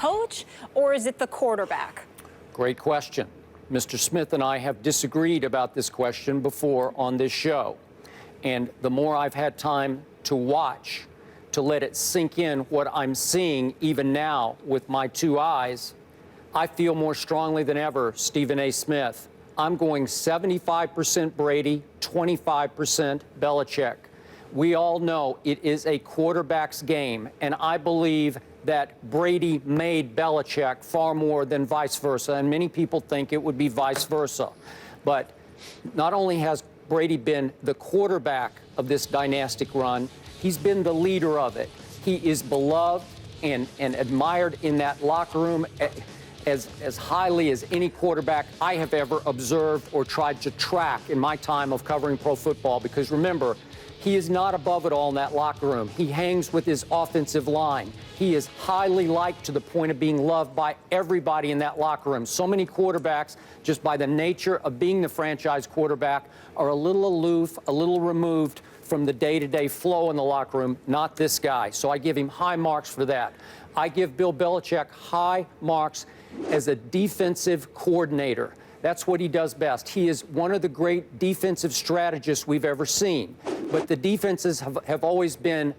coach or is it the quarterback? Great question. Mr. Smith and I have disagreed about this question before on this show. And the more I've had time to watch, to let it sink in what I'm seeing even now with my two eyes, I feel more strongly than ever, Stephen A. Smith. I'm going 75% Brady, 25% Belichick. We all know it is a quarterback's game, and I believe that Brady made Belichick far more than vice versa, and many people think it would be vice versa. But not only has Brady been the quarterback of this dynastic run, he's been the leader of it. He is beloved and admired in that locker room as highly as any quarterback I have ever observed or tried to track in my time of covering pro football. Because remember, he is not above it all in that locker room. He hangs with his offensive line. He is highly liked to the point of being loved by everybody in that locker room. So many quarterbacks, just by the nature of being the franchise quarterback, are a little aloof, a little removed from the day-to-day flow in the locker room. Not this guy. So I give him high marks for that. I give Bill Belichick high marks as a defensive coordinator. That's what he does best. He is one of the great defensive strategists we've ever seen. But the defenses have always been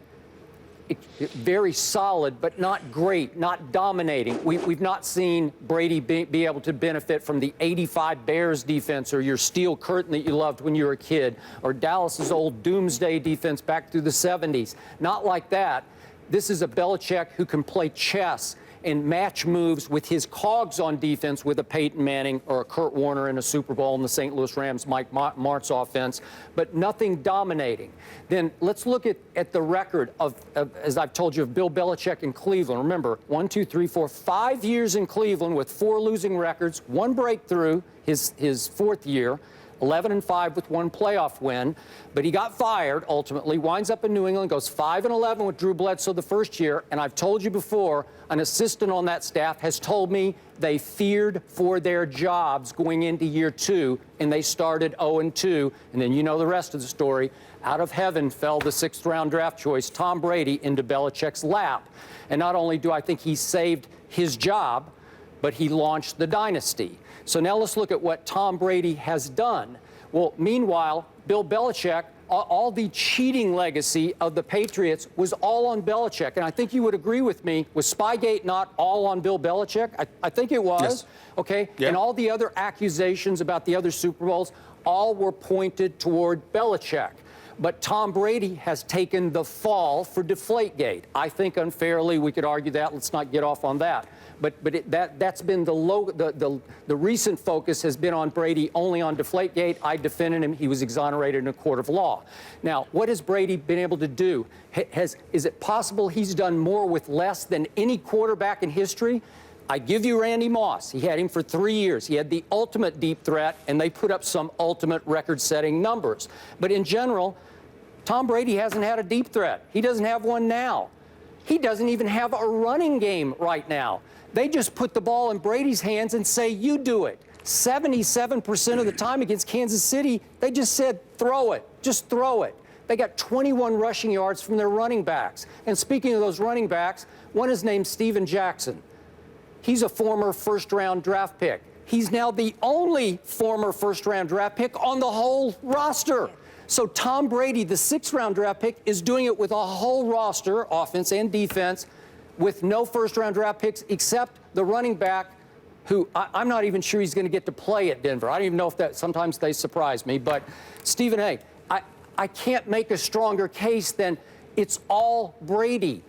very solid, but not great, not dominating. We've not seen Brady be able to benefit from the '85 Bears defense or your steel curtain that you loved when you were a kid, or Dallas's old doomsday defense back through the '70s. Not like that. This is a Belichick who can play chess and match moves with his cogs on defense with a Peyton Manning or a Kurt Warner in a Super Bowl in the St. Louis Rams, Mike Martz offense, but nothing dominating. Then let's look at the record of, as I've told you, of Bill Belichick in Cleveland. Remember, 1, 2, 3, 4, 5 years in Cleveland with 4 losing records, 1 breakthrough his fourth year, 11-5 with 1 playoff win, but he got fired ultimately, winds up in New England, goes 5-11 with Drew Bledsoe the first year, and I've told you before, an assistant on that staff has told me they feared for their jobs going into year 2, and they started 0-2, and then you know the rest of the story. Out of heaven fell the 6th-round draft choice, Tom Brady, into Belichick's lap. And not only do I think he saved his job, but he launched the dynasty. So now let's look at what Tom Brady has done. Well, meanwhile, Bill Belichick, all the cheating legacy of the Patriots was all on Belichick. And I think you would agree with me, was Spygate not all on Bill Belichick? I think it was. Yes. Okay? Yeah. And all the other accusations about the other Super Bowls all were pointed toward Belichick. But Tom Brady has taken the fall for Deflategate. I think unfairly, we could argue that. Let's not get off on that. But that's been the recent focus has been on Brady only on Deflategate. I defended him. He was exonerated in a court of law. Now, what has Brady been able to do? Is it possible he's done more with less than any quarterback in history? I give you Randy Moss. He had him for 3 years. He had the ultimate deep threat, and they put up some ultimate record-setting numbers. But in general, Tom Brady hasn't had a deep threat. He doesn't have one now. He doesn't even have a running game right now. They just put the ball in Brady's hands and say, you do it. 77% of the time against Kansas City, they just said, throw it. Just throw it. They got 21 rushing yards from their running backs. And speaking of those running backs, one is named Steven Jackson. He's a former first-round draft pick. He's now the only former first-round draft pick on the whole roster. So Tom Brady, the 6th-round draft pick, is doing it with a whole roster, offense and defense, with no first-round draft picks except the running back who I'm not even sure he's going to get to play at Denver. I don't even know if that, sometimes they surprise me. But Stephen A., I can't make a stronger case than it's all Brady.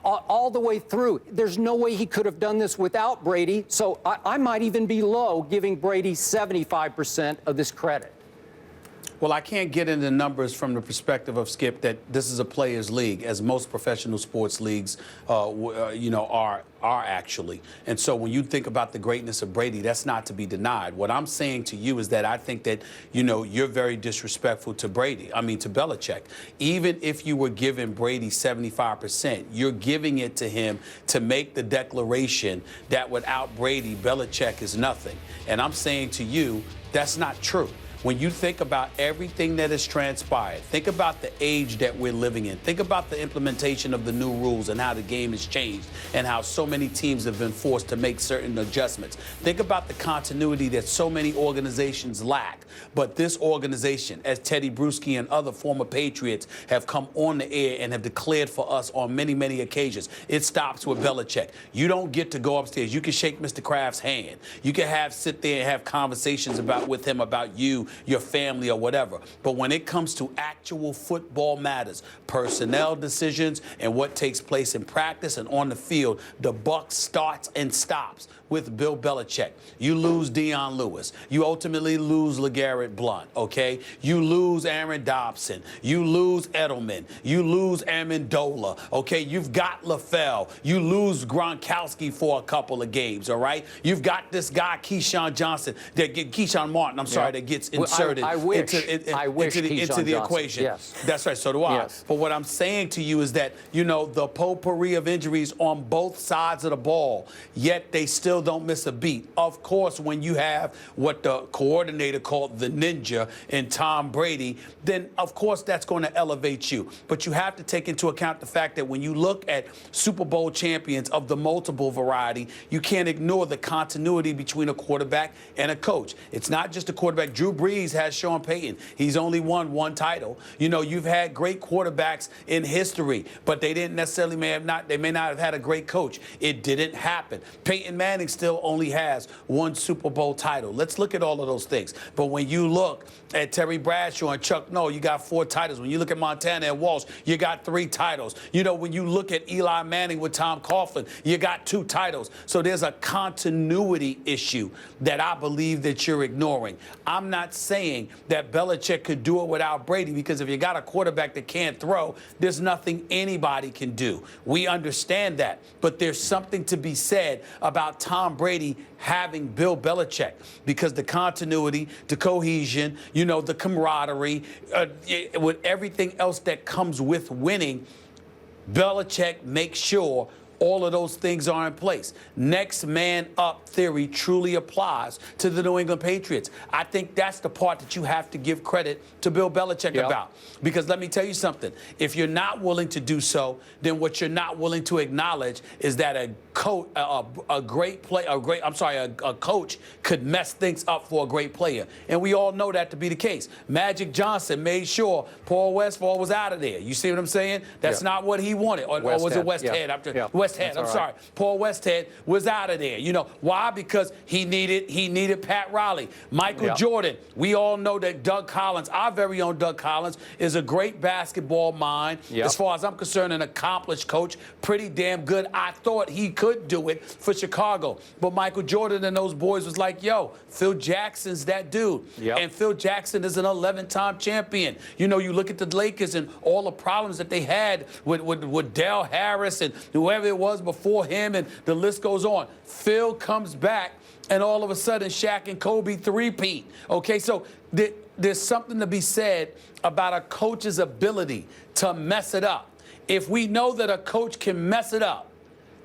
All the way through. There's no way he could have done this without Brady. So I might even be low giving Brady 75% of this credit. Well, I can't get into numbers from the perspective of Skip that this is a players' league, as most professional sports leagues, are actually. And so when you think about the greatness of Brady, that's not to be denied. What I'm saying to you is that I think that, you're very disrespectful to to Belichick. Even if you were giving Brady 75%, you're giving it to him to make the declaration that without Brady, Belichick is nothing. And I'm saying to you, that's not true. When you think about everything that has transpired, think about the age that we're living in, think about the implementation of the new rules and how the game has changed and how so many teams have been forced to make certain adjustments. Think about the continuity that so many organizations lack. But this organization, as Teddy Bruschi and other former Patriots have come on the air and have declared for us on many, many occasions, it stops with Belichick. You don't get to go upstairs. You can shake Mr. Kraft's hand. You can sit there and have conversations with him about you, your family, or whatever. But when it comes to actual football matters, personnel decisions, and what takes place in practice and on the field, the buck starts and stops with Bill Belichick. You lose Deion Lewis. You ultimately lose LeGarrette Blount, okay? You lose Aaron Dobson. You lose Edelman. You lose Amendola, okay? You've got LaFell. You lose Gronkowski for a couple of games, all right? You've got this guy, Keyshawn Martin, that gets inserted into the equation. Yes. That's right, so do I. Yes. But what I'm saying to you is that, the potpourri of injuries on both sides of the ball, yet they still don't miss a beat. Of course, when you have what the coordinator called the ninja in Tom Brady, then of course that's going to elevate you. But you have to take into account the fact that when you look at Super Bowl champions of the multiple variety, you can't ignore the continuity between a quarterback and a coach. It's not just a quarterback. Drew Brees has Sean Payton. He's only won one title. You've had great quarterbacks in history, but they didn't necessarily may not have had a great coach. It didn't happen. Peyton Manning still only has one Super Bowl title. Let's look at all of those things. But when you look at Terry Bradshaw and Chuck Noll, you got 4 titles. When you look at Montana and Walsh, you got 3 titles. When you look at Eli Manning with Tom Coughlin, you got 2 titles. So there's a continuity issue that I believe that you're ignoring. I'm not saying that Belichick could do it without Brady, because if you got a quarterback that can't throw, there's nothing anybody can do. We understand that. But there's something to be said about Tom Brady having Bill Belichick, because the continuity, the cohesion, the camaraderie, with everything else that comes with winning, Belichick makes sure all of those things are in place. Next man up theory truly applies to the New England Patriots. I think that's the part that you have to give credit to Bill Belichick about. Because let me tell you something. If you're not willing to do so, then what you're not willing to acknowledge is that a coach could mess things up for a great player. And we all know that to be the case. Magic Johnson made sure Paul Westphal was out of there. You see what I'm saying? That's not what he wanted. Or was it Westhead? Westhead, I'm sorry. Paul Westhead was out of there. Why? Because he needed Pat Riley. Michael Jordan. We all know that Doug Collins, our very own Doug Collins, is a great basketball mind. As far as I'm concerned, an accomplished coach, pretty damn good. I thought he could do it for Chicago. But Michael Jordan and those boys was like, yo, Phil Jackson's that dude. And Phil Jackson is an 11-time champion. You look at the Lakers and all the problems that they had with Dale Harris and whoever it was before him, and the list goes on. Phil comes back, and all of a sudden, Shaq and Kobe three-peat. Okay, so there's something to be said about a coach's ability to mess it up. If we know that a coach can mess it up,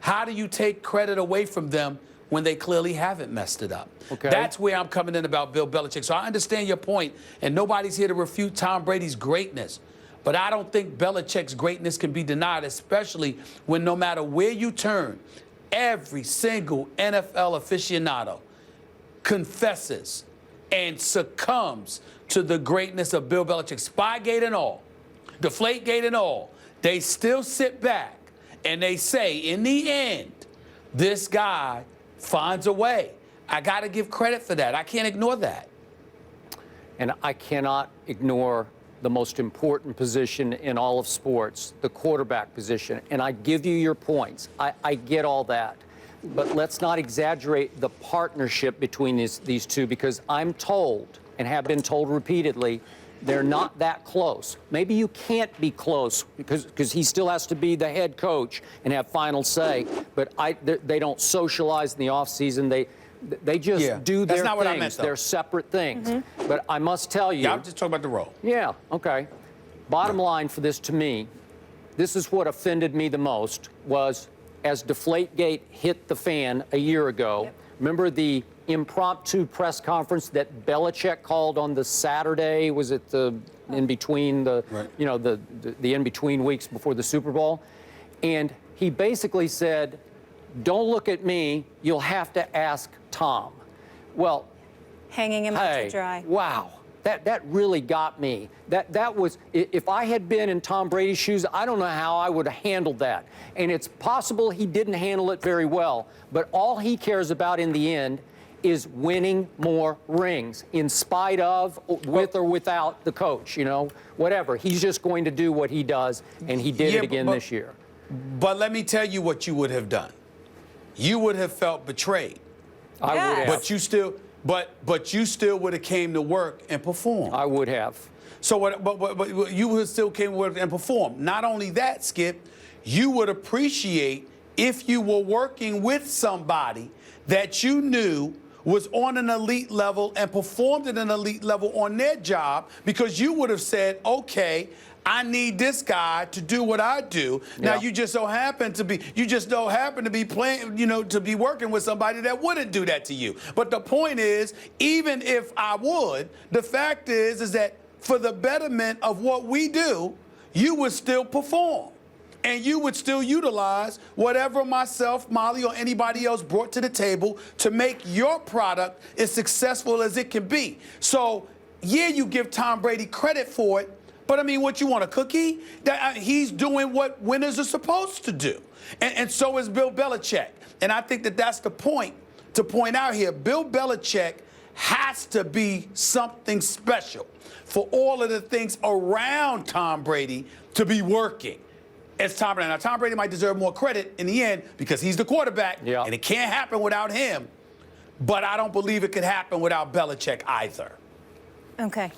how do you take credit away from them when they clearly haven't messed it up? That's where I'm coming in about Bill Belichick. So I understand your point, and nobody's here to refute Tom Brady's greatness. But I don't think Belichick's greatness can be denied, especially when no matter where you turn, every single NFL aficionado confesses and succumbs to the greatness of Bill Belichick. Spygate and all, Deflategate and all, they still sit back and they say, in the end, this guy finds a way. I got to give credit for that. I can't ignore that. And I cannot ignore the most important position in all of sports, the quarterback position. And I give you your points. I get all that. But let's not exaggerate the partnership between these two, because I'm told, and have been told repeatedly, they're not that close. Maybe you can't be close because he still has to be the head coach and have final say. But they don't socialize in the offseason. They just do their things. What I meant, they're separate things. But I must tell you. Yeah, I'm just talking about the role. Yeah, okay. Bottom line for this, to me, this is what offended me the most, was as Deflategate hit the fan a year ago, Remember the impromptu press conference that Belichick called on the Saturday? Was it the in between the, Right. you know, the in between weeks before the Super Bowl? And he basically said, "Don't look at me. You'll have to ask Tom." Well, Hanging him out hey, to dry. wow. That really got me. That was, if I had been in Tom Brady's shoes, I don't know how I would have handled that. And it's possible he didn't handle it very well, but all he cares about in the end is winning more rings, in spite of, with or without the coach, you know, whatever. He's just going to do what he does, and he did it again this year. But let me tell you what you would have done. You would have felt betrayed. I would have. But you still... But you still would have came to work and performed. I would have. So but you would still came to work and performed. Not only that, Skip, you would appreciate if you were working with somebody that you knew was on an elite level and performed at an elite level on their job, because you would have said, okay, I need this guy to do what I do. Now you just don't happen to be playing, you know, to be working with somebody that wouldn't do that to you. But the point is, even if I would, the fact is that for the betterment of what we do, you would still perform. And you would still utilize whatever myself, Molly, or anybody else brought to the table to make your product as successful as it can be. So, yeah, you give Tom Brady credit for it, but I mean, what you want, a cookie? He's doing what winners are supposed to do. And so is Bill Belichick. And I think that that's the point to point out here. Bill Belichick has to be something special for all of the things around Tom Brady to be working. It's Tom Brady. Now, Tom Brady might deserve more credit in the end because he's the quarterback, and it can't happen without him. But I don't believe it could happen without Belichick either. Okay.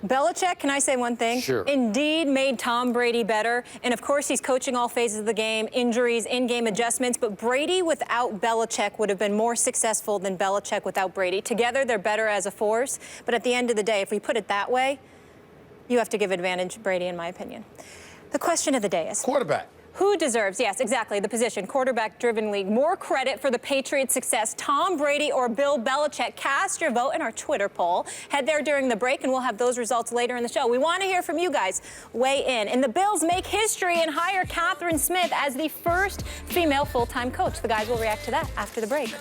Belichick, can I say one thing? Sure. Indeed made Tom Brady better. And, of course, he's coaching all phases of the game, injuries, in-game adjustments. But Brady without Belichick would have been more successful than Belichick without Brady. Together, they're better as a force. But at the end of the day, if we put it that way, you have to give advantage Brady, in my opinion. The question of the day is... quarterback. Who deserves, yes, exactly, the position, quarterback-driven league, more credit for the Patriots' success, Tom Brady or Bill Belichick? Cast your vote in our Twitter poll. Head there during the break, and we'll have those results later in the show. We want to hear from you guys. Weigh in. And the Bills make history and hire Catherine Smith as the first female full-time coach. The guys will react to that after the break.